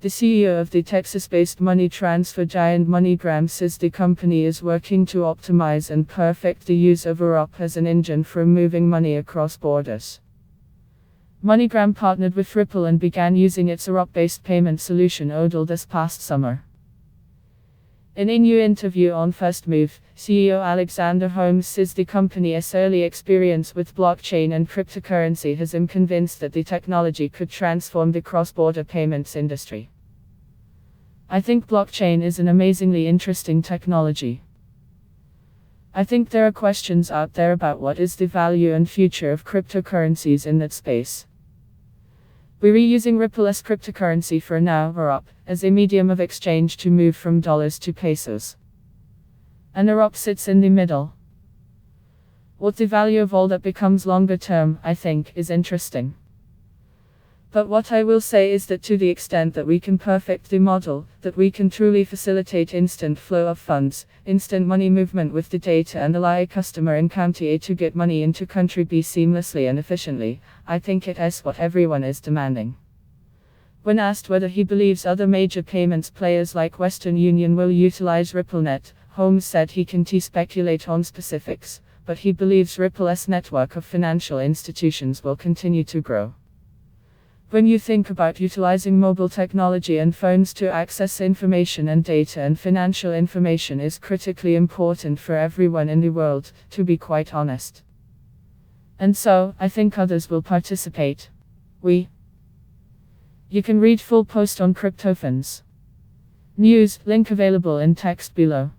The CEO of the Texas-based money transfer giant MoneyGram says the company is working to optimize and perfect the use of Europe as an engine for moving money across borders. MoneyGram partnered with Ripple and began using its Europe-based payment solution Odal this past summer. In a new interview on First Move, CEO Alexander Holmes says the company's early experience with blockchain and cryptocurrency has him convinced that the technology could transform the cross-border payments industry. I think blockchain is an amazingly interesting technology. I think there are questions out there about what is the value and future of cryptocurrencies in that space. We're reusing Ripple's cryptocurrency for now Europe as a medium of exchange to move from dollars to pesos. And Europe sits in the middle. What the value of all that becomes longer term, I think, is interesting. But what I will say is that to the extent that we can perfect the model, that we can truly facilitate instant flow of funds, instant money movement with the data and allow a customer in country A to get money into country B seamlessly and efficiently, I think it is what everyone is demanding. When asked whether he believes other major payments players like Western Union will utilize RippleNet, Holmes said he can't speculate on specifics, but he believes Ripple's network of financial institutions will continue to grow. When you think about utilizing mobile technology and phones to access information and data, and financial information is critically important for everyone in the world, to be quite honest. And so, I think others will participate. You can read full post on CryptoFans News, link available in text below.